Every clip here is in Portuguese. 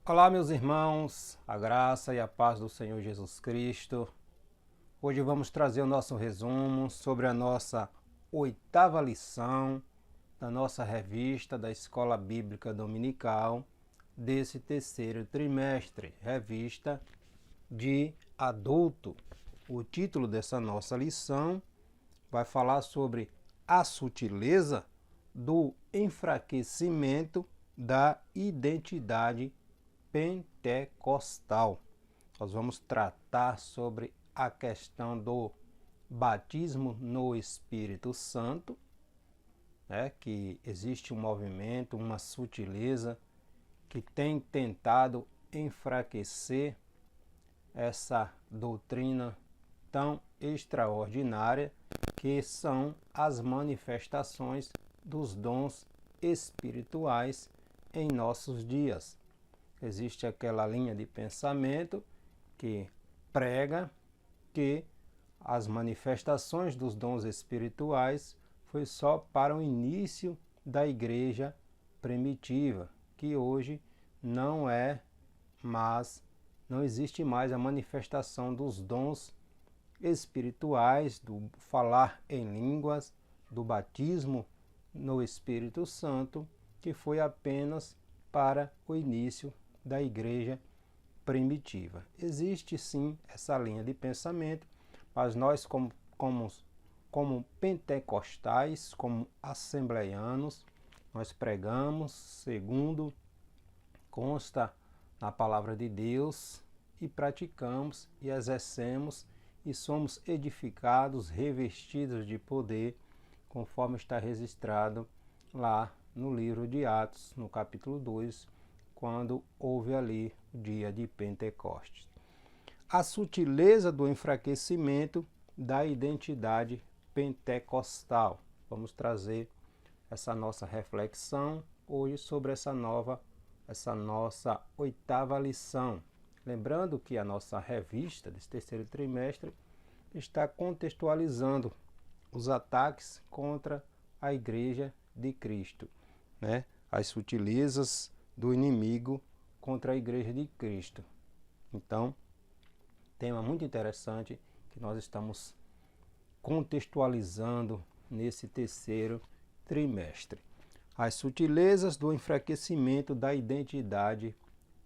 Olá, meus irmãos, a graça e a paz do Senhor Jesus Cristo. Hoje vamos trazer o nosso resumo sobre a nossa 8ª lição da nossa revista da Escola Bíblica Dominical desse terceiro trimestre, revista de adulto. O título dessa nossa lição vai falar sobre a sutileza do enfraquecimento da identidade pentecostal. Nós vamos tratar sobre a questão do batismo no Espírito Santo, que existe um movimento, uma sutileza que tem tentado enfraquecer essa doutrina tão extraordinária que são as manifestações dos dons espirituais em nossos dias. Existe aquela linha de pensamento que prega que as manifestações dos dons espirituais foi só para o início da igreja primitiva, que hoje não existe mais a manifestação dos dons espirituais, do falar em línguas, do batismo no Espírito Santo, que foi apenas para o início da igreja primitiva. Existe sim essa linha de pensamento, mas nós como pentecostais, como assembleianos, nós pregamos segundo consta na palavra de Deus e praticamos e exercemos e somos edificados, revestidos de poder, conforme está registrado lá no livro de Atos, no capítulo 2, quando houve ali o dia de Pentecostes. A sutileza do enfraquecimento da identidade pentecostal. Vamos trazer essa nossa reflexão hoje sobre essa nossa 8ª lição. Lembrando que a nossa revista desse terceiro trimestre está contextualizando os ataques contra a Igreja de Cristo, as sutilezas do inimigo contra a Igreja de Cristo. Então, tema muito interessante que nós estamos contextualizando nesse terceiro trimestre. As sutilezas do enfraquecimento da identidade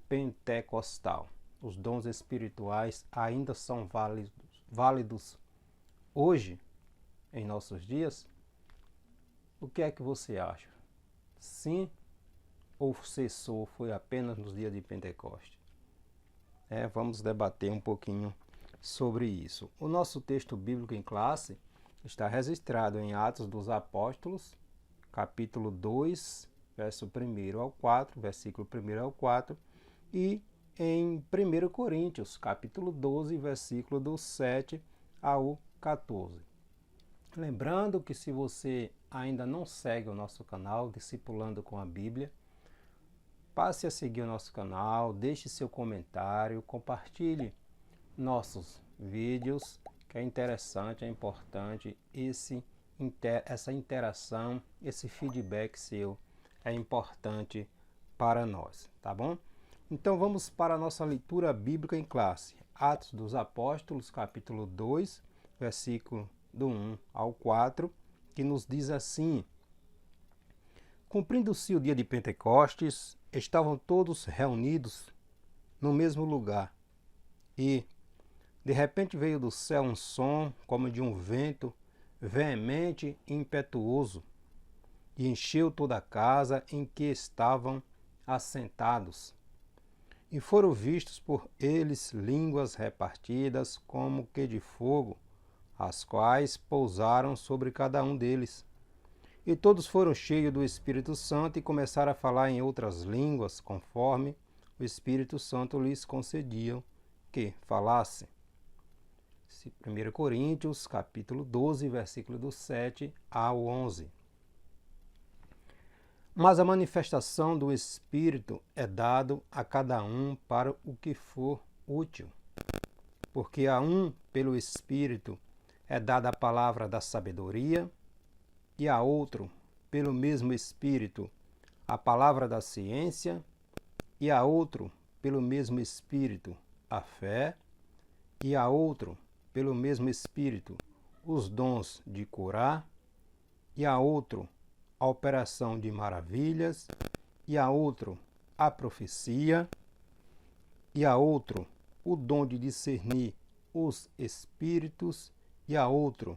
pentecostal. Os dons espirituais ainda são válidos hoje, em nossos dias? O que é que você acha? Sim ou cessou, foi apenas nos dias de Pentecostes? Vamos debater um pouquinho sobre isso. O nosso texto bíblico em classe está registrado em Atos dos Apóstolos, capítulo 2, verso 1 ao 4, versículo 1 ao 4, e em 1 Coríntios, capítulo 12, versículo do 7 ao 14. Lembrando que se você ainda não segue o nosso canal Discipulando com a Bíblia, passe a seguir o nosso canal, deixe seu comentário, compartilhe nossos vídeos, que é interessante, é importante essa interação, esse feedback seu é importante para nós, tá bom? Então vamos para a nossa leitura bíblica em classe. Atos dos Apóstolos, capítulo 2, versículo do 1 ao 4, que nos diz assim: Cumprindo-se o dia de Pentecostes, estavam todos reunidos no mesmo lugar. E, de repente, veio do céu um som como de um vento veemente e impetuoso, e encheu toda a casa em que estavam assentados. E foram vistos por eles línguas repartidas como que de fogo, as quais pousaram sobre cada um deles. E todos foram cheios do Espírito Santo e começaram a falar em outras línguas, conforme o Espírito Santo lhes concedia que falassem. 1 Coríntios, capítulo 12, versículo do 7 ao 11. Mas a manifestação do Espírito é dado a cada um para o que for útil. Porque a um, pelo Espírito, é dada a palavra da sabedoria, e a outro, pelo mesmo Espírito, a palavra da ciência, e a outro, pelo mesmo Espírito, a fé, e a outro, pelo mesmo Espírito, os dons de curar, e a outro, a operação de maravilhas, e a outro, a profecia, e a outro, o dom de discernir os espíritos, e a outro,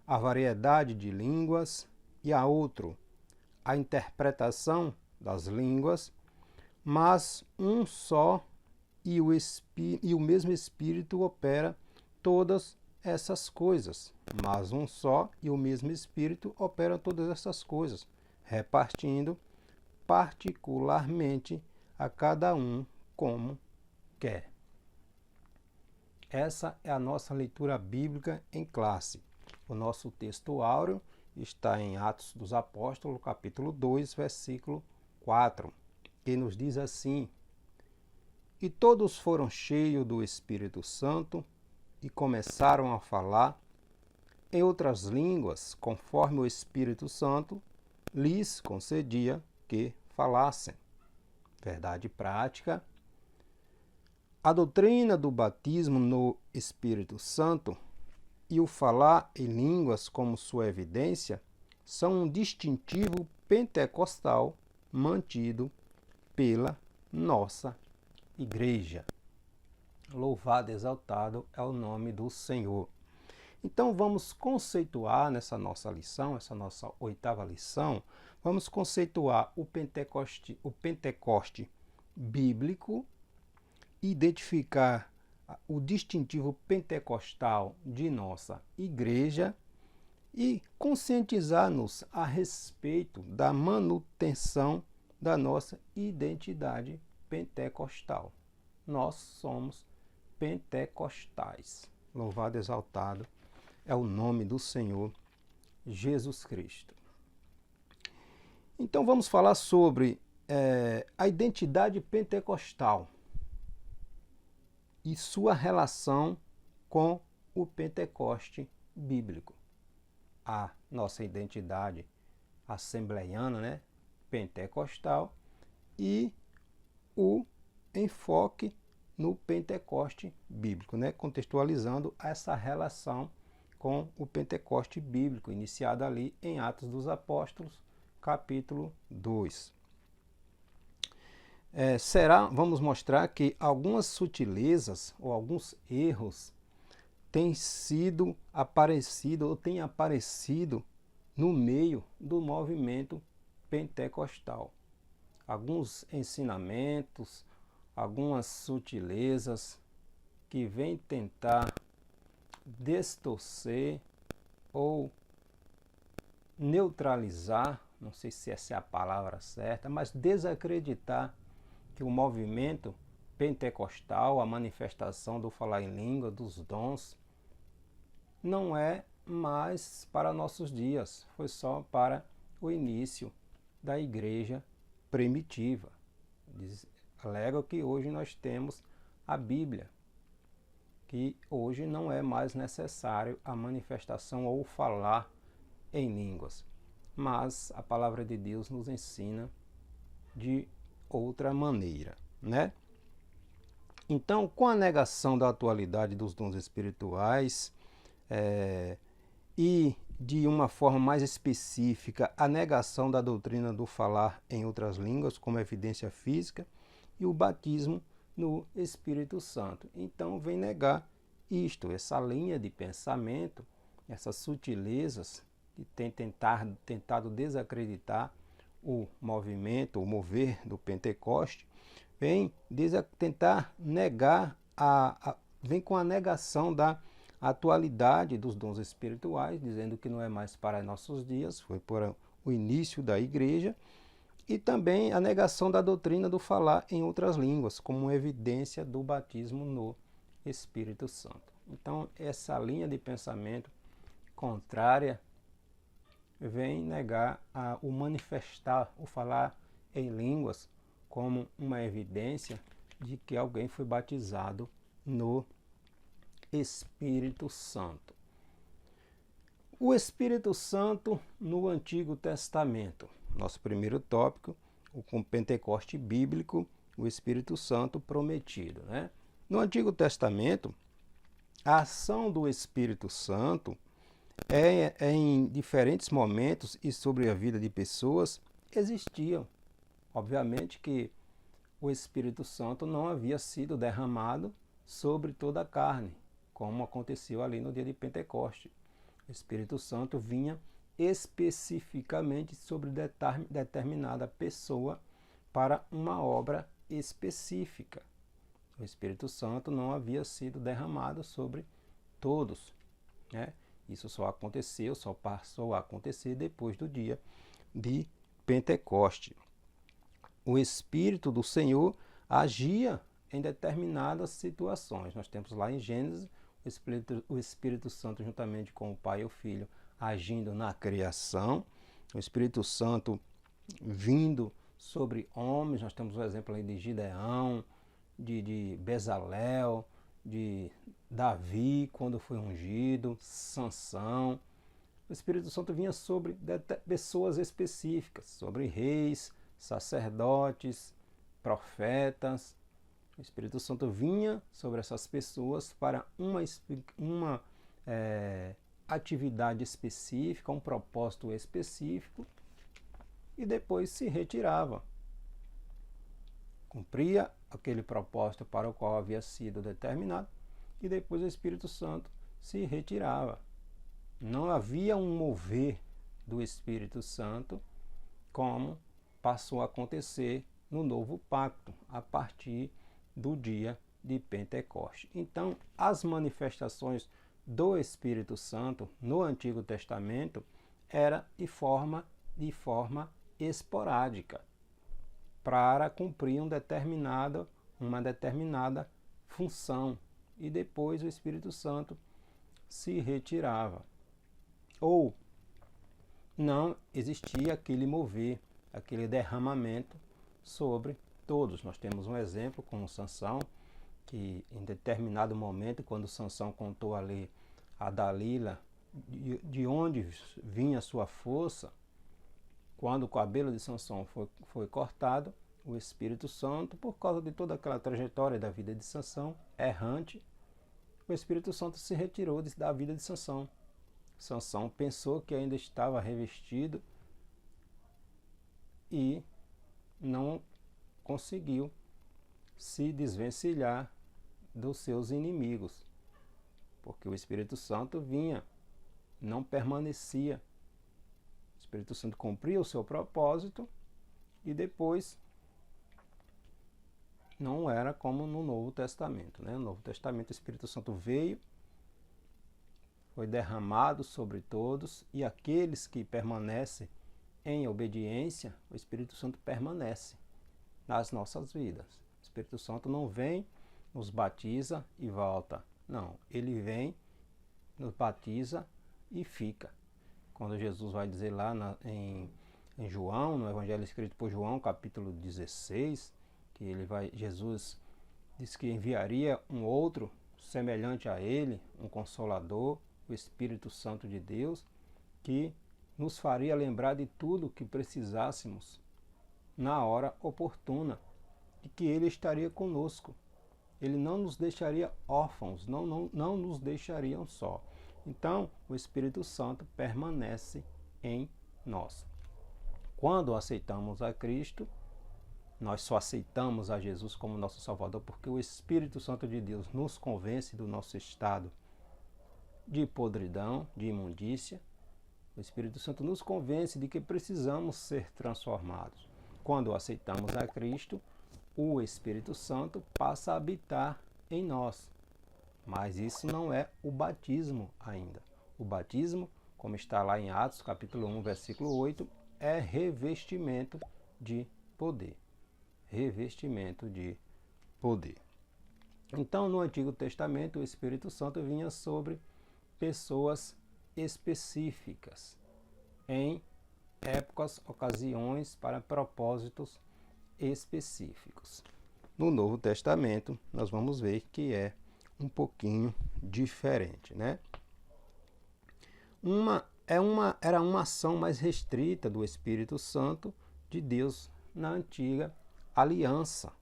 a variedade de línguas, e a outro, a interpretação das línguas, mas um só e o mesmo Espírito opera todas essas coisas. Mas um só e o mesmo Espírito opera todas essas coisas, repartindo particularmente a cada um como quer. Essa é a nossa leitura bíblica em classe. O nosso texto áureo está em Atos dos Apóstolos, capítulo 2, versículo 4, que nos diz assim: E todos foram cheios do Espírito Santo e começaram a falar em outras línguas, conforme o Espírito Santo lhes concedia que falassem. Verdade prática. A doutrina do batismo no Espírito Santo e o falar em línguas como sua evidência são um distintivo pentecostal mantido pela nossa Igreja. Louvado e exaltado é o nome do Senhor. Então vamos conceituar nessa nossa lição, essa nossa 8ª lição, vamos conceituar o Pentecoste bíblico, identificar o distintivo pentecostal de nossa Igreja e conscientizar-nos a respeito da manutenção da nossa identidade pentecostal. Nós somos pentecostais. Louvado e exaltado é o nome do Senhor Jesus Cristo. Então vamos falar sobre a identidade pentecostal e sua relação com o Pentecoste bíblico. A nossa identidade assembleiana, né, pentecostal, e o enfoque no Pentecoste bíblico, né, contextualizando essa relação com o Pentecoste bíblico, iniciado ali em Atos dos Apóstolos, capítulo 2. Vamos mostrar que algumas sutilezas ou alguns erros têm aparecido no meio do movimento pentecostal. Alguns ensinamentos, algumas sutilezas que vêm tentar distorcer ou neutralizar, não sei se essa é a palavra certa, mas desacreditar que o movimento pentecostal, a manifestação do falar em língua, dos dons, não é mais para nossos dias, foi só para o início da igreja primitiva. Alega que hoje nós temos a Bíblia, que hoje não é mais necessário a manifestação ou falar em línguas. Mas a palavra de Deus nos ensina de outra maneira, né? Então, com a negação da atualidade dos dons espirituais e, de uma forma mais específica, a negação da doutrina do falar em outras línguas como evidência física e o batismo no Espírito Santo. Então, vem negar isto, essa linha de pensamento, essas sutilezas que tem tentado desacreditar o movimento, o mover do Pentecoste, vem tentar negar, vem com a negação da atualidade dos dons espirituais, dizendo que não é mais para nossos dias, foi por o início da igreja, e também a negação da doutrina do falar em outras línguas, como evidência do batismo no Espírito Santo. Então, essa linha de pensamento contrária vem negar o manifestar, o falar em línguas como uma evidência de que alguém foi batizado no Espírito Santo. O Espírito Santo no Antigo Testamento. Nosso primeiro tópico, o Pentecoste bíblico, o Espírito Santo prometido, né? No Antigo Testamento, a ação do Espírito Santo em diferentes momentos e sobre a vida de pessoas existiam. Obviamente que o Espírito Santo não havia sido derramado sobre toda a carne, como aconteceu ali no dia de Pentecoste. O Espírito Santo vinha especificamente sobre determinada pessoa para uma obra específica. O Espírito Santo não havia sido derramado sobre todos, né? Isso só passou a acontecer depois do dia de Pentecoste. O Espírito do Senhor agia em determinadas situações. Nós temos lá em Gênesis o Espírito Santo juntamente com o Pai e o Filho agindo na criação, o Espírito Santo vindo sobre homens. Nós temos o exemplo aí de Gideão, de Bezalel, de Davi, quando foi ungido, Sansão. O Espírito Santo vinha sobre pessoas específicas, sobre reis, sacerdotes, profetas. O Espírito Santo vinha sobre essas pessoas para uma atividade específica, um propósito específico, e depois se retirava. Cumpria aquele propósito para o qual havia sido determinado, e depois o Espírito Santo se retirava. Não havia um mover do Espírito Santo como passou a acontecer no novo pacto, a partir do dia de Pentecoste. Então, as manifestações do Espírito Santo no Antigo Testamento era de forma esporádica, para cumprir uma determinada função, e depois o Espírito Santo se retirava. Ou não existia aquele mover, aquele derramamento sobre todos. Nós temos um exemplo com Sansão, que em determinado momento, quando Sansão contou ali a Dalila de onde vinha a sua força, quando o cabelo de Sansão foi cortado, o Espírito Santo, por causa de toda aquela trajetória da vida de Sansão, errante, o Espírito Santo se retirou da vida de Sansão. Sansão pensou que ainda estava revestido e não conseguiu se desvencilhar dos seus inimigos, porque o Espírito Santo vinha, não permanecia. O Espírito Santo cumpria o seu propósito e depois não era como no Novo Testamento, né? No Novo Testamento o Espírito Santo veio, foi derramado sobre todos, e aqueles que permanecem em obediência, o Espírito Santo permanece nas nossas vidas. O Espírito Santo não vem, nos batiza e volta. Não, ele vem, nos batiza e fica. Quando Jesus vai dizer lá em João, no Evangelho escrito por João, capítulo 16, que Jesus disse que enviaria um outro semelhante a ele, um Consolador, o Espírito Santo de Deus, que nos faria lembrar de tudo que precisássemos na hora oportuna, e que ele estaria conosco. Ele não nos deixaria órfãos, não nos deixaria só. Então, o Espírito Santo permanece em nós. Quando aceitamos a Cristo, nós só aceitamos a Jesus como nosso Salvador porque o Espírito Santo de Deus nos convence do nosso estado de podridão, de imundícia. O Espírito Santo nos convence de que precisamos ser transformados. Quando aceitamos a Cristo, o Espírito Santo passa a habitar em nós. Mas isso não é o batismo ainda. O batismo, como está lá em Atos, capítulo 1, versículo 8, é revestimento de poder. Revestimento de poder. Então, no Antigo Testamento, o Espírito Santo vinha sobre pessoas específicas, em épocas, ocasiões, para propósitos específicos. No Novo Testamento, nós vamos ver que é um pouquinho diferente, né? Era uma ação mais restrita do Espírito Santo de Deus na antiga aliança.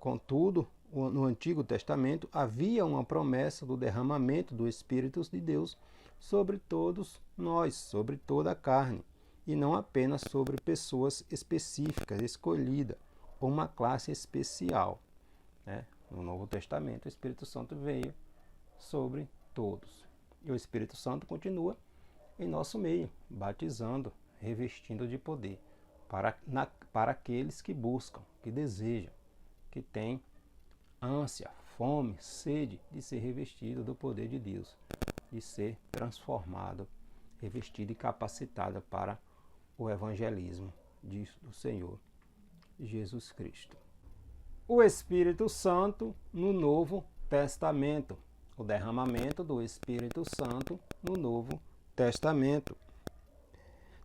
Contudo, no Antigo Testamento havia uma promessa do derramamento do Espírito de Deus sobre todos nós, sobre toda a carne, e não apenas sobre pessoas específicas, escolhidas, ou uma classe especial, né? No Novo Testamento, o Espírito Santo veio sobre todos. E o Espírito Santo continua em nosso meio, batizando, revestindo de poder, para aqueles que buscam, que desejam, que têm ânsia, fome, sede de ser revestido do poder de Deus, de ser transformado, revestido e capacitado para o evangelismo do Senhor Jesus Cristo. O Espírito Santo no Novo Testamento. O derramamento do Espírito Santo no Novo Testamento.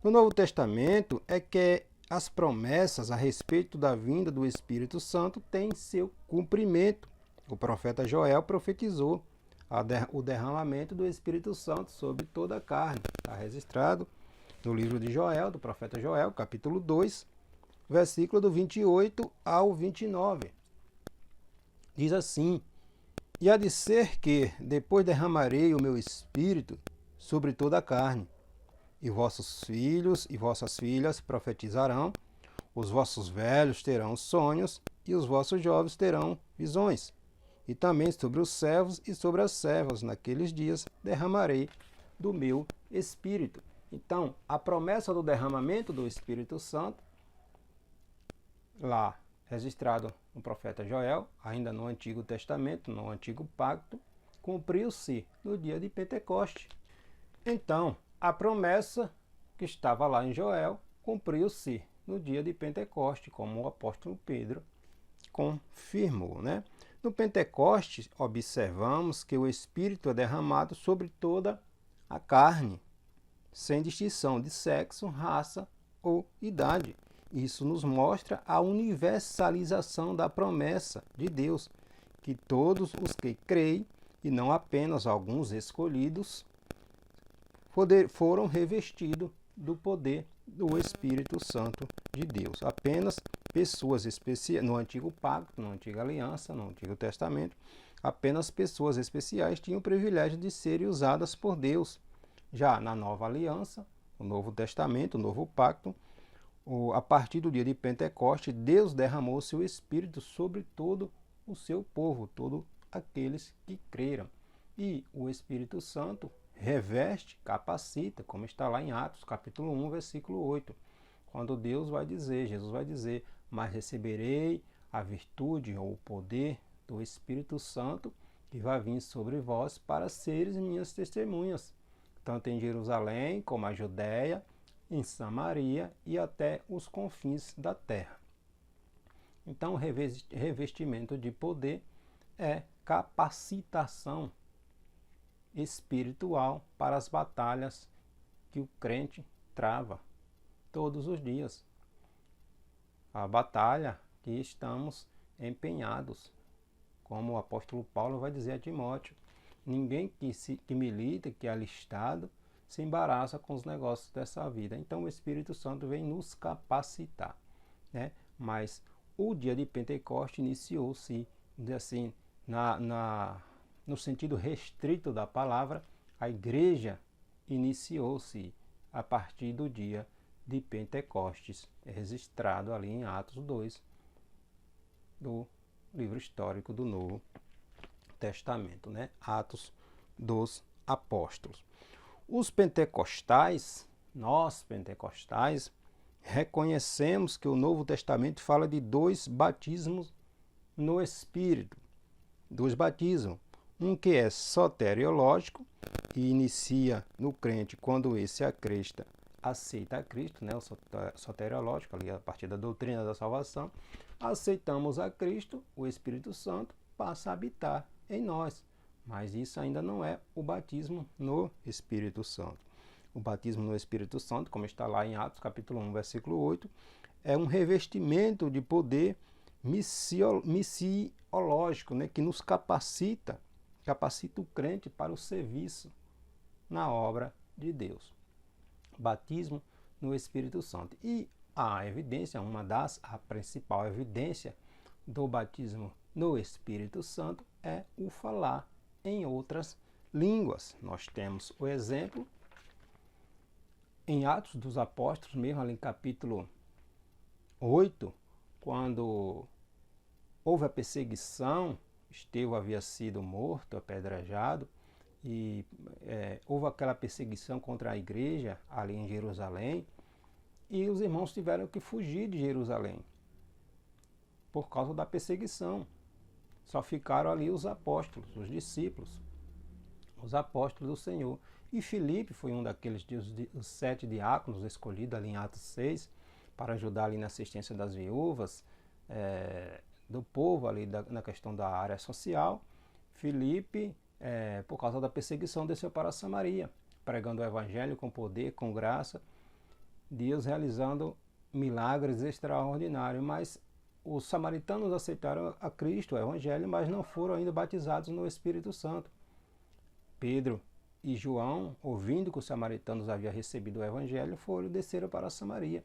No Novo Testamento é que as promessas a respeito da vinda do Espírito Santo têm seu cumprimento. O profeta Joel profetizou o derramamento do Espírito Santo sobre toda a carne. Está registrado no livro de Joel, do profeta Joel, capítulo 2, versículo do 28 ao 29. Diz assim: E há de ser que, depois derramarei o meu Espírito sobre toda a carne, e vossos filhos e vossas filhas profetizarão, os vossos velhos terão sonhos, e os vossos jovens terão visões. E também sobre os servos e sobre as servas, naqueles dias, derramarei do meu Espírito. Então, a promessa do derramamento do Espírito Santo, lá registrado no profeta Joel, ainda no Antigo Testamento, no Antigo Pacto, cumpriu-se no dia de Pentecoste. Então, a promessa que estava lá em Joel cumpriu-se no dia de Pentecoste, como o apóstolo Pedro confirmou, né? No Pentecoste, observamos que o Espírito é derramado sobre toda a carne, sem distinção de sexo, raça ou idade. Isso nos mostra a universalização da promessa de Deus, que todos os que creem, e não apenas alguns escolhidos, foram revestidos do poder do Espírito Santo de Deus. Apenas pessoas especiais, no Antigo Pacto, na Antiga Aliança, no Antigo Testamento, apenas pessoas especiais tinham o privilégio de serem usadas por Deus. Já na Nova Aliança, o Novo Testamento, o Novo Pacto, a partir do dia de Pentecoste, Deus derramou o seu Espírito sobre todo o seu povo, todos aqueles que creram. E o Espírito Santo reveste, capacita, como está lá em Atos, capítulo 1, versículo 8, quando Jesus vai dizer, mas receberei a virtude ou o poder do Espírito Santo que vai vir sobre vós para seres minhas testemunhas, tanto em Jerusalém como a Judéia, em Samaria e até os confins da terra. Então, o revestimento de poder é capacitação espiritual para as batalhas que o crente trava todos os dias. A batalha que estamos empenhados, como o apóstolo Paulo vai dizer a Timóteo: ninguém que milita, que é alistado, se embaraça com os negócios dessa vida. Então o Espírito Santo vem nos capacitar, né? Mas o dia de Pentecostes iniciou-se, assim, no sentido restrito da palavra, a igreja iniciou-se a partir do dia de Pentecostes, registrado ali em Atos 2, do livro histórico do Novo Testamento, né? Atos dos Apóstolos. Os pentecostais, nós pentecostais, reconhecemos que o Novo Testamento fala de dois batismos no Espírito. Dois batismos. Um que é soteriológico e inicia no crente quando esse aceita a Cristo, né? O soteriológico, ali a partir da doutrina da salvação. Aceitamos a Cristo, o Espírito Santo passa a habitar em nós. Mas isso ainda não é o batismo no Espírito Santo. O batismo no Espírito Santo, como está lá em Atos capítulo 1, versículo 8, é um revestimento de poder missiológico, né, que nos capacita o crente para o serviço na obra de Deus. Batismo no Espírito Santo. E a evidência, a principal evidência do batismo no Espírito Santo é o falar em outras línguas. Nós temos o exemplo em Atos dos Apóstolos, mesmo ali em capítulo 8, quando houve a perseguição, Estevão havia sido morto, apedrejado, e houve aquela perseguição contra a igreja ali em Jerusalém, e os irmãos tiveram que fugir de Jerusalém por causa da perseguição. Só ficaram ali os apóstolos, os discípulos, os apóstolos do Senhor. E Filipe foi um daqueles os 7 diáconos escolhidos ali em Atos 6 para ajudar ali na assistência das viúvas, do povo ali na questão da área social. Filipe, por causa da perseguição, desceu para Samaria, pregando o evangelho com poder, com graça, Deus realizando milagres extraordinários. Mas os samaritanos aceitaram a Cristo, o evangelho, mas não foram ainda batizados no Espírito Santo. Pedro e João, ouvindo que os samaritanos haviam recebido o evangelho, desceram para Samaria.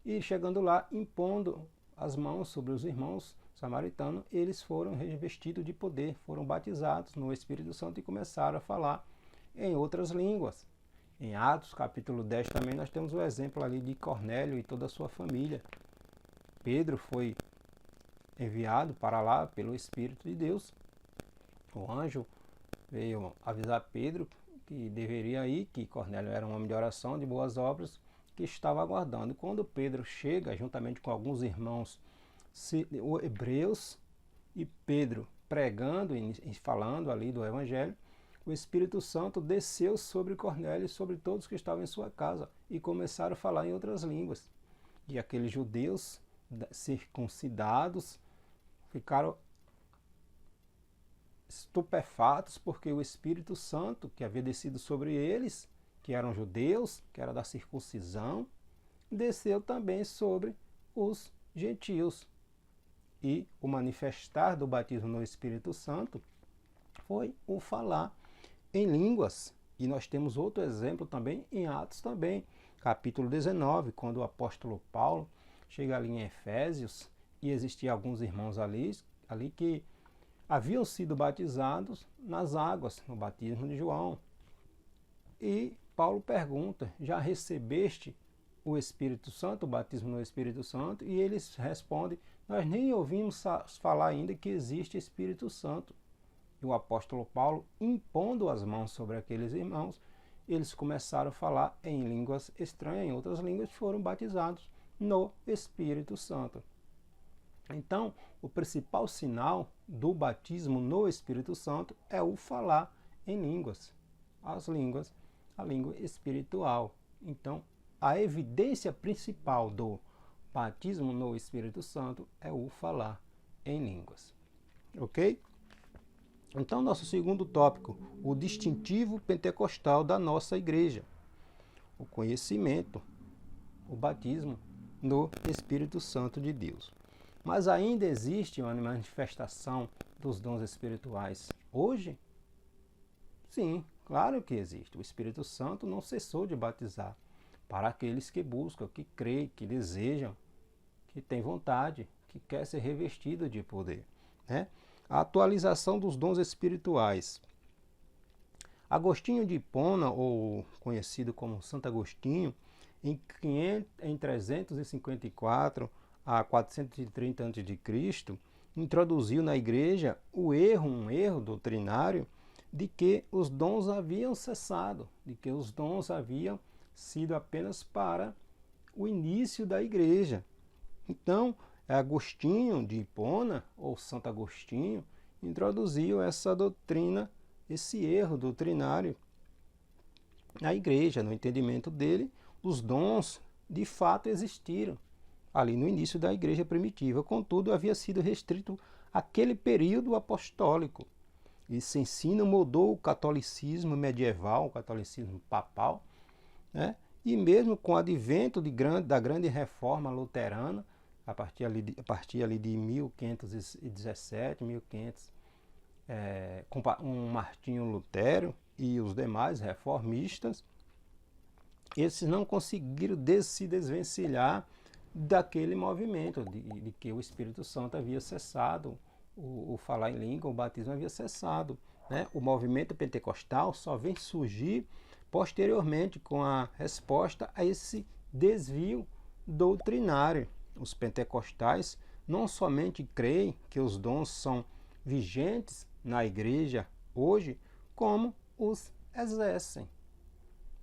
E chegando lá, impondo as mãos sobre os irmãos samaritanos, eles foram revestidos de poder, foram batizados no Espírito Santo e começaram a falar em outras línguas. Em Atos capítulo 10 também nós temos o exemplo ali de Cornélio e toda a sua família. Pedro foi enviado para lá pelo Espírito de Deus. O anjo veio avisar Pedro que deveria ir, que Cornélio era um homem de oração, de boas obras, que estava aguardando. Quando Pedro chega, juntamente com alguns irmãos hebreus, e Pedro pregando e falando ali do Evangelho, o Espírito Santo desceu sobre Cornélio e sobre todos que estavam em sua casa, e começaram a falar em outras línguas. E aqueles judeus circuncidados ficaram estupefatos, porque o Espírito Santo que havia descido sobre eles, que eram judeus, que era da circuncisão, desceu também sobre os gentios. E o manifestar do batismo no Espírito Santo foi o falar em línguas. E nós temos outro exemplo também em Atos também, capítulo 19, quando o apóstolo Paulo chega ali em Efésios, e existiam alguns irmãos ali que haviam sido batizados nas águas, no batismo de João. E Paulo pergunta: já recebeste o Espírito Santo, o batismo no Espírito Santo? E eles respondem: nós nem ouvimos falar ainda que existe Espírito Santo. E o apóstolo Paulo, impondo as mãos sobre aqueles irmãos, eles começaram a falar em línguas estranhas, em outras línguas, e foram batizados no Espírito Santo. Então, o principal sinal do batismo no Espírito Santo é o falar em línguas, a língua espiritual. Então, a evidência principal do batismo no Espírito Santo é o falar em línguas. Ok? Então, nosso segundo tópico, o distintivo pentecostal da nossa igreja. O conhecimento, o batismo no Espírito Santo de Deus. Mas ainda existe uma manifestação dos dons espirituais hoje? Sim, claro que existe. O Espírito Santo não cessou de batizar para aqueles que buscam, que creem, que desejam, que têm vontade, que quer ser revestido de poder, né? A atualização dos dons espirituais. Agostinho de Hipona, ou conhecido como Santo Agostinho, em 354 a 430 a.C., introduziu na igreja um erro doutrinário de que os dons haviam cessado, de que os dons haviam sido apenas para o início da igreja. Então, Agostinho de Hipona, ou Santo Agostinho, introduziu essa doutrina, esse erro doutrinário na igreja. No entendimento dele, os dons de fato existiram ali no início da igreja primitiva, contudo havia sido restrito àquele período apostólico. Esse ensino moldou o catolicismo medieval, o catolicismo papal, né? E mesmo com o advento da grande reforma luterana, a partir ali de 1517, 1500, com Martinho Lutero e os demais reformistas, esses não conseguiram se desvencilhar daquele movimento, de que o Espírito Santo havia cessado, o falar em língua, o batismo havia cessado. Né? O movimento pentecostal só vem surgir posteriormente com a resposta a esse desvio doutrinário. Os pentecostais não somente creem que os dons são vigentes na igreja hoje, como os exercem.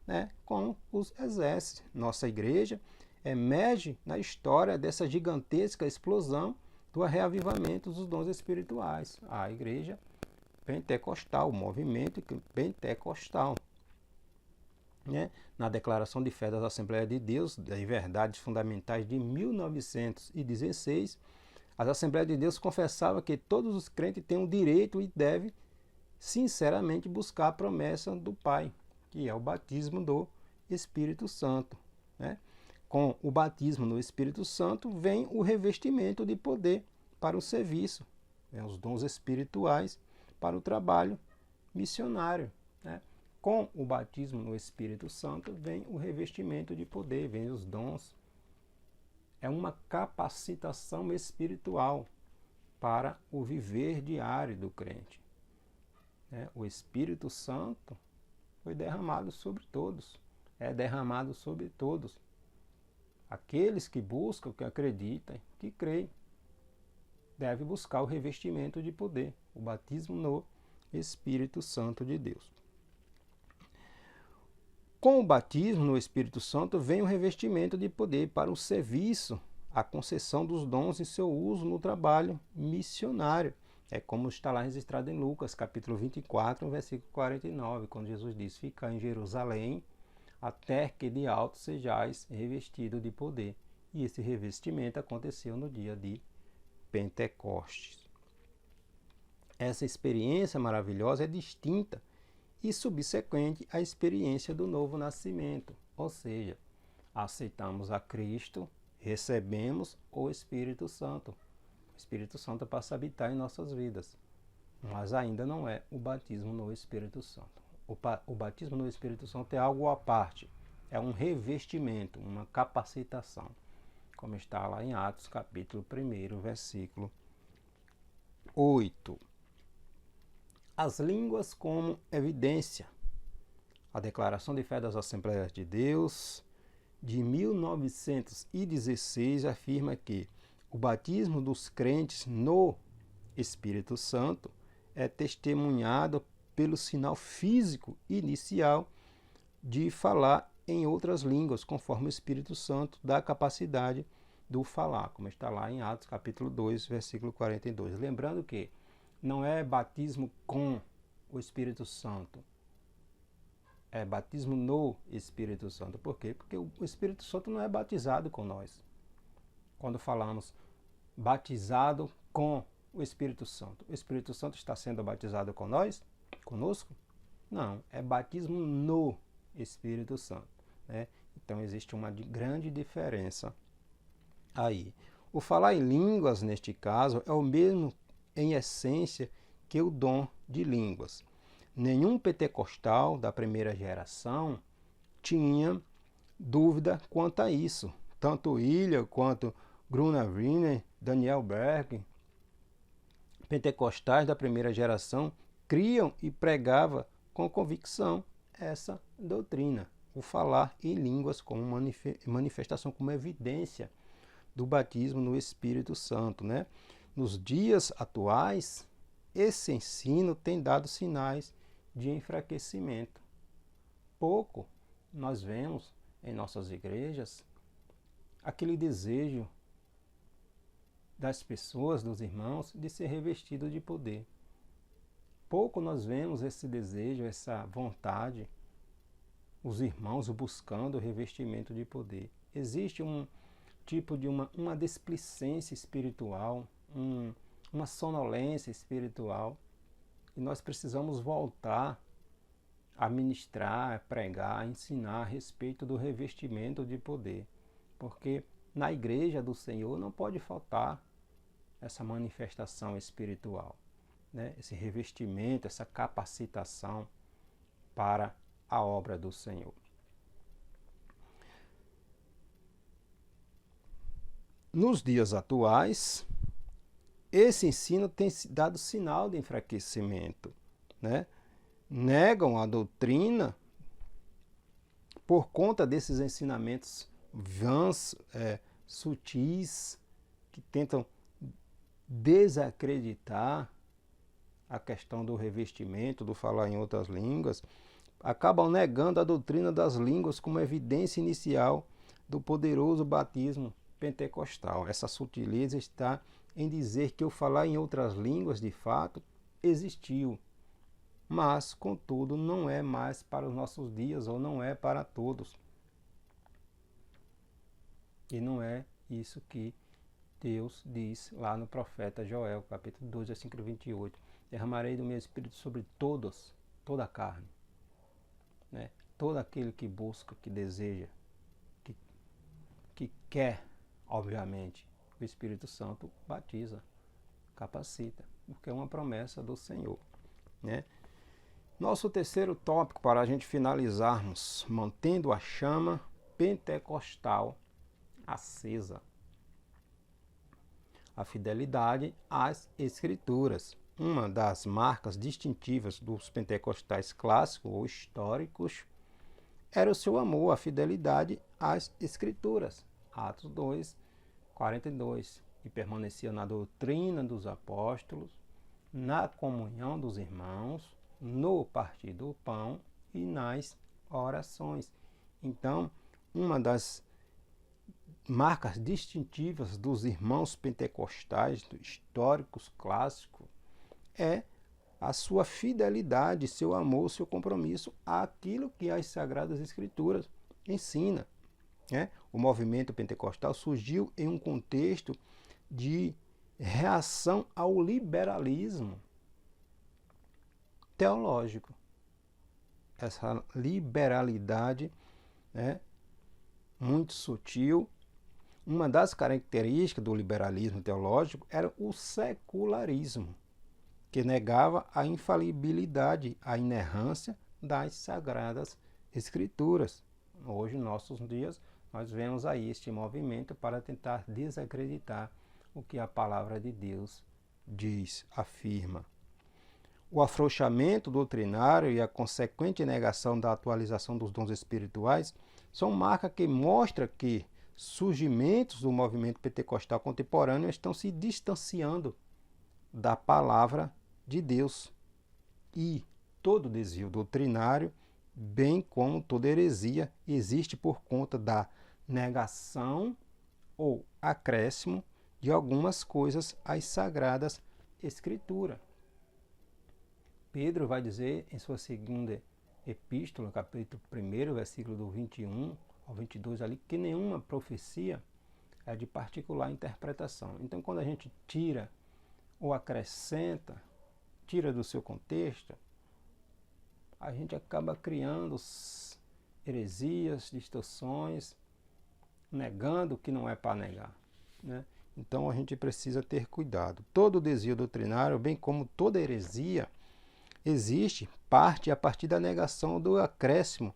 Né? Como os exercem. Nossa igreja emerge na história dessa gigantesca explosão do reavivamento dos dons espirituais. A igreja pentecostal, o movimento pentecostal. Né? Na Declaração de Fé das Assembleias de Deus, das Verdades Fundamentais de 1916, as Assembleias de Deus confessavam que todos os crentes têm o direito e devem sinceramente buscar a promessa do Pai, que é o batismo do Espírito Santo. Né? Com o batismo no Espírito Santo vem o revestimento de poder para o serviço, né? Os dons espirituais para o trabalho missionário. Né? Com o batismo no Espírito Santo vem o revestimento de poder, vem os dons. É uma capacitação espiritual para o viver diário do crente. O Espírito Santo foi derramado sobre todos, é derramado sobre todos. Aqueles que buscam, que acreditam, que creem, devem buscar o revestimento de poder, o batismo no Espírito Santo de Deus. Com o batismo no Espírito Santo vem o revestimento de poder para o serviço, a concessão dos dons e seu uso no trabalho missionário. É como está lá registrado em Lucas, capítulo 24, versículo 49, quando Jesus diz: "Ficai em Jerusalém, até que de alto sejais revestido de poder." E esse revestimento aconteceu no dia de Pentecostes. Essa experiência maravilhosa é distinta e subsequente à experiência do novo nascimento, ou seja, aceitamos a Cristo, recebemos o Espírito Santo. O Espírito Santo passa a habitar em nossas vidas, mas ainda não é o batismo no Espírito Santo. O batismo no Espírito Santo é algo à parte, é um revestimento, uma capacitação, como está lá em Atos capítulo 1, versículo 8. As línguas como evidência. A Declaração de Fé das Assembleias de Deus, de 1916, afirma que o batismo dos crentes no Espírito Santo é testemunhado pelo sinal físico inicial de falar em outras línguas, conforme o Espírito Santo dá capacidade do falar, como está lá em Atos capítulo 2, versículo 42. Lembrando que não é batismo com o Espírito Santo, é batismo no Espírito Santo. Por quê? Porque o Espírito Santo não é batizado com nós. Quando falamos batizado com o Espírito Santo, o Espírito Santo está sendo batizado com nós? Conosco? Não, é batismo no Espírito Santo. Né? Então existe uma grande diferença aí. O falar em línguas, neste caso, é o mesmo em essência que o dom de línguas. Nenhum pentecostal da primeira geração tinha dúvida quanto a isso. Tanto William quanto Gunnar Wiener, Daniel Berg, pentecostais da primeira geração, criam e pregavam com convicção essa doutrina, o falar em línguas como manifestação, como evidência do batismo no Espírito Santo. Né? Nos dias atuais, esse ensino tem dado sinais de enfraquecimento. Pouco nós vemos em nossas igrejas aquele desejo das pessoas, dos irmãos, de ser revestido de poder. Pouco nós vemos esse desejo, essa vontade, os irmãos buscando o revestimento de poder. Existe um tipo de uma displicência espiritual, uma sonolência espiritual, e nós precisamos voltar a ministrar, a pregar, a ensinar a respeito do revestimento de poder, porque na igreja do Senhor não pode faltar essa manifestação espiritual, né? Esse revestimento, essa capacitação para a obra do Senhor. nos dias atuais, esse ensino tem dado sinal de enfraquecimento, né? Negam a doutrina por conta desses ensinamentos vãs, sutis, que tentam desacreditar a questão do revestimento, do falar em outras línguas, acabam negando a doutrina das línguas como evidência inicial do poderoso batismo pentecostal. Essa sutileza está em dizer que o falar em outras línguas, de fato, existiu, mas, contudo, não é mais para os nossos dias, ou não é para todos. E não é isso que Deus diz lá no profeta Joel, capítulo 2, versículo 28. Derramarei do meu espírito sobre todos, toda a carne. Né? Todo aquele que busca, que deseja, que quer, obviamente, o Espírito Santo batiza, capacita, porque é uma promessa do Senhor. Né? Nosso terceiro tópico, para a gente finalizarmos, mantendo a chama pentecostal acesa. A fidelidade às Escrituras. Uma das marcas distintivas dos pentecostais clássicos ou históricos era o seu amor, a fidelidade às Escrituras. Atos 2, 42. E permanecia na doutrina dos apóstolos, na comunhão dos irmãos, no partir do pão e nas orações. Então, uma das marcas distintivas dos irmãos pentecostais, históricos, clássicos, é a sua fidelidade, seu amor, seu compromisso àquilo que as Sagradas Escrituras ensinam. Né? O movimento pentecostal surgiu em um contexto de reação ao liberalismo teológico. Essa liberalidade, né, muito sutil. Uma das características do liberalismo teológico era o secularismo, que negava a infalibilidade, a inerrância das Sagradas Escrituras. Hoje, em nossos dias, nós vemos aí este movimento para tentar desacreditar o que a palavra de Deus diz, afirma. O afrouxamento doutrinário e a consequente negação da atualização dos dons espirituais são marcas que mostram que surgimentos do movimento pentecostal contemporâneo estão se distanciando da palavra de Deus. E todo desvio doutrinário, bem como toda heresia, existe por conta da negação ou acréscimo de algumas coisas às Sagradas Escrituras. Pedro vai dizer em sua segunda epístola, capítulo 1, versículo do 21 ao 22, ali, que nenhuma profecia é de particular interpretação. Então, quando a gente tira ou acrescenta, tira do seu contexto, a gente acaba criando heresias, distorções, negando o que não é para negar. Né? Então, a gente precisa ter cuidado. Todo desvio doutrinário, bem como toda heresia, existe a partir da negação do acréscimo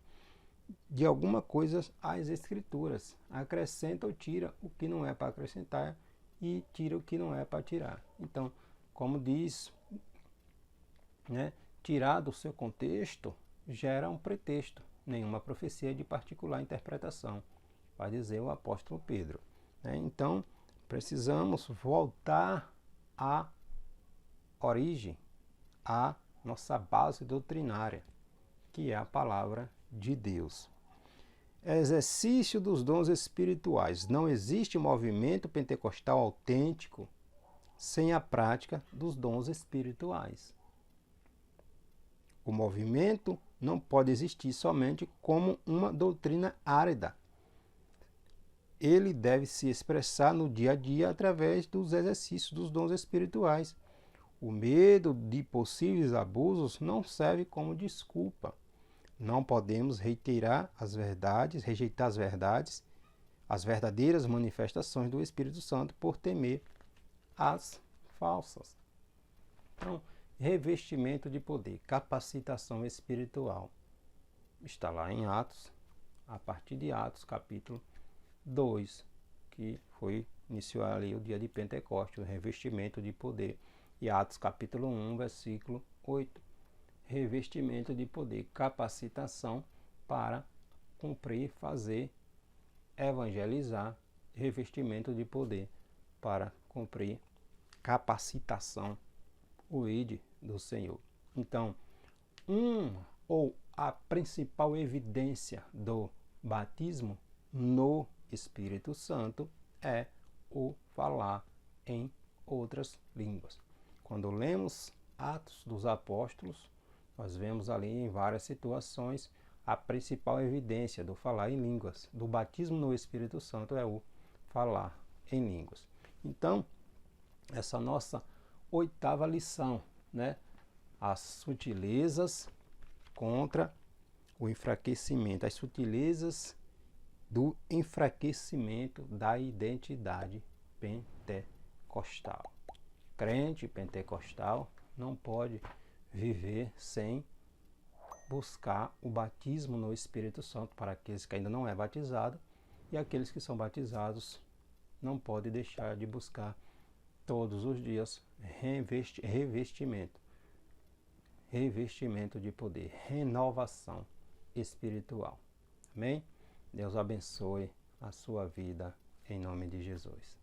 de alguma coisa às Escrituras. Acrescenta ou tira o que não é para acrescentar e tira o que não é para tirar. Então, como diz, né, tirar do seu contexto gera um pretexto. Nenhuma profecia é de particular interpretação, vai dizer o apóstolo Pedro. Né? Então, precisamos voltar à origem, à nossa base doutrinária, que é a palavra de Deus. Exercício dos dons espirituais. Não existe movimento pentecostal autêntico sem a prática dos dons espirituais. O movimento não pode existir somente como uma doutrina árida. Ele deve se expressar no dia a dia através dos exercícios dos dons espirituais. O medo de possíveis abusos não serve como desculpa. Não podemos rejeitar as verdades, as verdadeiras manifestações do Espírito Santo por temer as falsas. Então, revestimento de poder, capacitação espiritual. Está lá em Atos, a partir de Atos, capítulo 2, que foi iniciou ali o dia de Pentecostes, o revestimento de poder. E Atos capítulo 1, versículo 8, revestimento de poder, capacitação para cumprir, fazer, evangelizar, revestimento de poder para cumprir, capacitação, o ide do Senhor. Então, a principal evidência do batismo no Espírito Santo é o falar em outras línguas. Quando lemos Atos dos Apóstolos, nós vemos ali em várias situações a principal evidência do falar em línguas, do batismo no Espírito Santo, é o falar em línguas. Então, essa nossa 8ª lição, né? As sutilezas contra o enfraquecimento, as sutilezas do enfraquecimento da identidade pentecostal. Crente pentecostal não pode viver sem buscar o batismo no Espírito Santo para aqueles que ainda não é batizado, e aqueles que são batizados não podem deixar de buscar todos os dias revestimento de poder, renovação espiritual. Amém? Deus abençoe a sua vida em nome de Jesus.